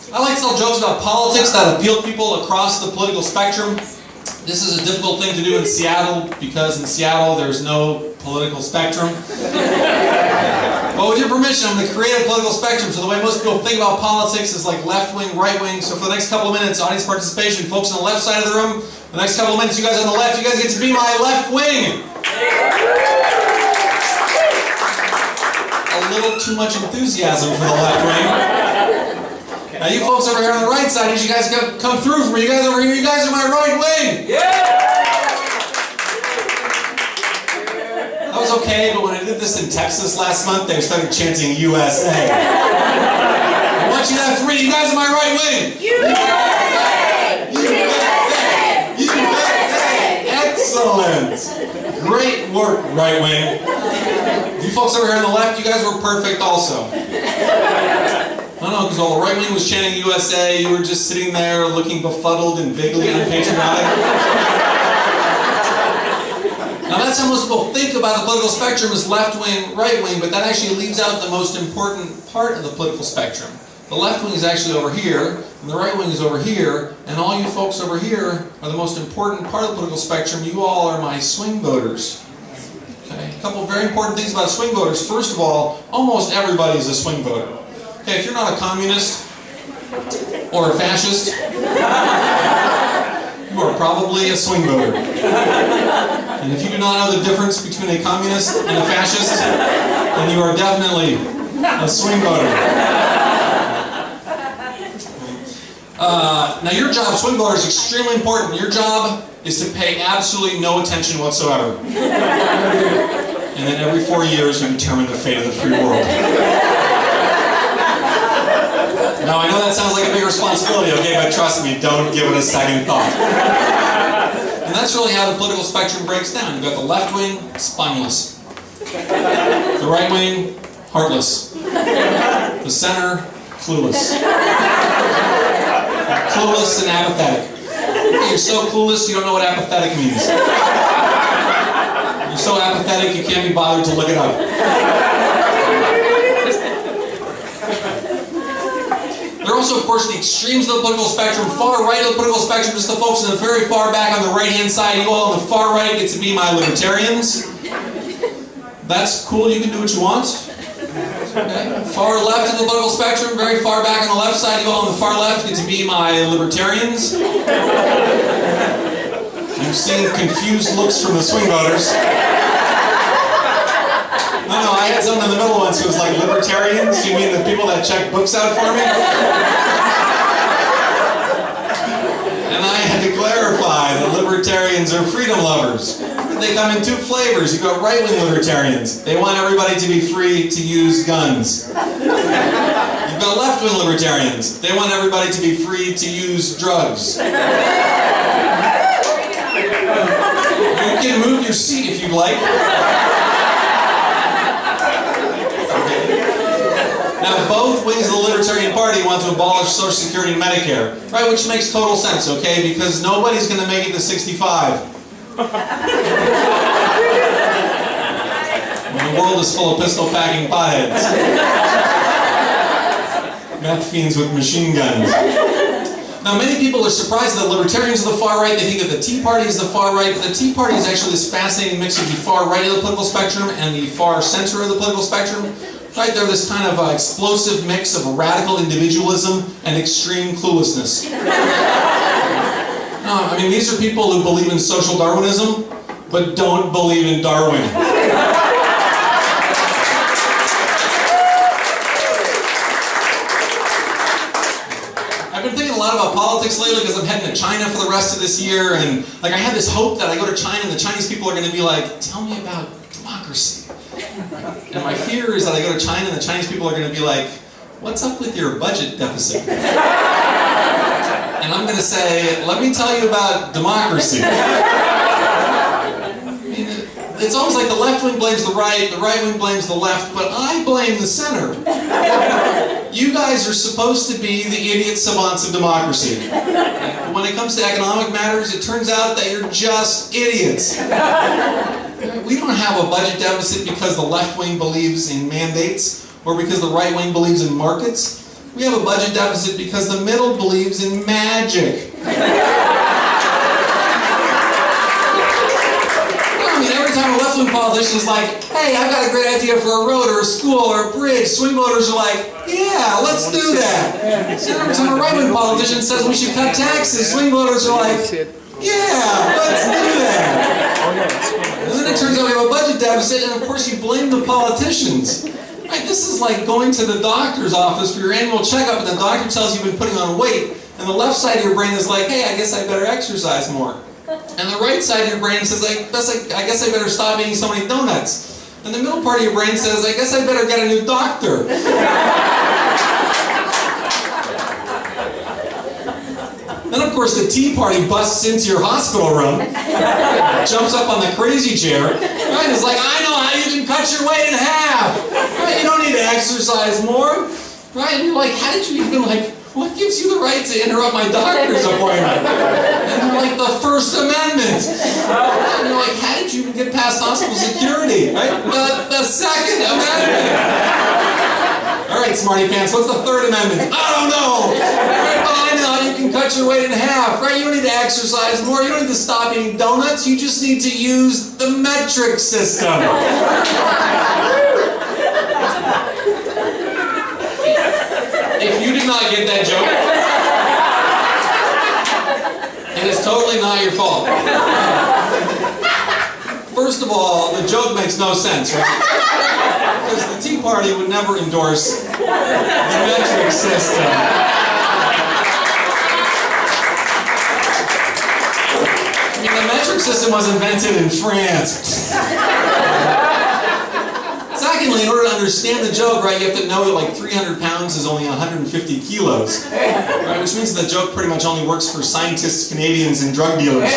I like to tell jokes about politics that appeal to people across the political spectrum. This is a difficult thing to do in Seattle because in Seattle there's no political spectrum. But with your permission, I'm going to create a political spectrum. So the way most people think about politics is like left wing, right wing. So for the next couple of minutes, audience participation, folks on the left side of the room. The next couple of minutes, you guys on the left, you guys get to be my left wing. A little too much enthusiasm for the left wing. Now you folks over here on the right side, you guys come through for me. You guys over here, you guys are my right wing. That was okay, but when I did this in Texas last month, they started chanting USA. I want you to have three. You guys are my right wing. USA! USA! USA! Excellent. Great work, right wing. You folks over here on the left, you guys were perfect also. No, because while the right wing was chanting USA, you were just sitting there looking befuddled and vaguely unpatriotic. Now that's how most people think about the political spectrum as left wing, right wing, but that actually leaves out the most important part of the political spectrum. The left wing is actually over here, and the right wing is over here, and all you folks over here are the most important part of the political spectrum. You all are my swing voters. Okay? A couple of very important things about swing voters. First of all, almost everybody is a swing voter. Okay, if you're not a communist or a fascist, you are probably a swing voter. And if you do not know the difference between a communist and a fascist, then you are definitely a swing voter. Now your job, swing voter, is extremely important. Your job is to pay absolutely no attention whatsoever. And then every 4 years you determine the fate of the free world. Now, I know that sounds like a big responsibility, okay, but trust me, don't give it a second thought. And that's really how the political spectrum breaks down. You've got the left wing, spineless. The right wing, heartless. The center, clueless. Clueless and apathetic. You're so clueless, you don't know what apathetic means. You're so apathetic, you can't be bothered to look it up. There are also, of course, the extremes of the political spectrum. Far right of the political spectrum, just the folks in the very far back on the right-hand side. You all on the far right get to be my libertarians. That's cool, you can do what you want. Okay. Far left of the political spectrum, very far back on the left side. You all on the far left get to be my libertarians. I'm seeing confused looks from the swing voters. No, I had someone in the middle once who was like, libertarians? You mean the people that check books out for me? And I had to clarify that libertarians are freedom lovers. They come in two flavors. You've got right-wing libertarians. They want everybody to be free to use guns. You've got left-wing libertarians. They want everybody to be free to use drugs. You can move your seat if you'd like. Now, both wings of the Libertarian Party want to abolish Social Security and Medicare, right? Which makes total sense, okay? Because nobody's going to make it to 65. When the world is full of pistol-packing potheads. Meth fiends with machine guns. Now, many people are surprised that libertarians are the far right. They think that the Tea Party is the far right, but the Tea Party is actually this fascinating mix of the far right of the political spectrum and the far center of the political spectrum. Right, they're this kind of explosive mix of radical individualism and extreme cluelessness. I mean, these are people who believe in social Darwinism, but don't believe in Darwin. I've been thinking a lot about politics lately because I'm heading to China for the rest of this year, and like I have this hope that I go to China and the Chinese people are going to be like, tell me about democracy. And my fear is that I go to China and the Chinese people are going to be like, what's up with your budget deficit? And I'm going to say, let me tell you about democracy. I mean, it's almost like the left wing blames the right wing blames the left, but I blame the center. You guys are supposed to be the idiot savants of democracy. But when it comes to economic matters, it turns out that you're just idiots. We don't have a budget deficit because the left wing believes in mandates or because the right wing believes in markets. We have a budget deficit because the middle believes in magic. I mean, every time a left-wing politician is like, hey, I've got a great idea for a road or a school or a bridge, swing voters are like, yeah, let's do that. So every time a right-wing politician says we should cut taxes, swing voters are like, yeah, let's do that. And then it turns out we have a budget deficit, and of course you blame the politicians. Right? This is like going to the doctor's office for your annual checkup, and the doctor tells you you've been putting on weight, and the left side of your brain is like, hey, I guess I better exercise more. And the right side of your brain says, I guess I better stop eating so many donuts. And the middle part of your brain says, I guess I better get a new doctor. Then, of course, the Tea Party busts into your hospital room, jumps up on the crazy chair, right? It's like, I know how you can cut your weight in half. Right? You don't need to exercise more. Right? And you're like, how did you even, like, what gives you the right to interrupt my doctor's appointment? And they're like, the First Amendment. And you're like, how did you even get past hospital security? Right? The Second Amendment. All right, smarty pants, what's the Third Amendment? I don't know. Right? Well, I know you can cut your weight in half. Right? You don't need to exercise more. You don't need to stop eating donuts. You just need to use the metric system. If you did not get that joke, it is totally not your fault. First of all, the joke makes no sense, right? Because the Tea Party would never endorse the metric system. I mean, the metric system was invented in France. Secondly, in order to understand the joke, right, you have to know that like 300 pounds is only 150 kilos, right, which means that the joke pretty much only works for scientists, Canadians, and drug dealers.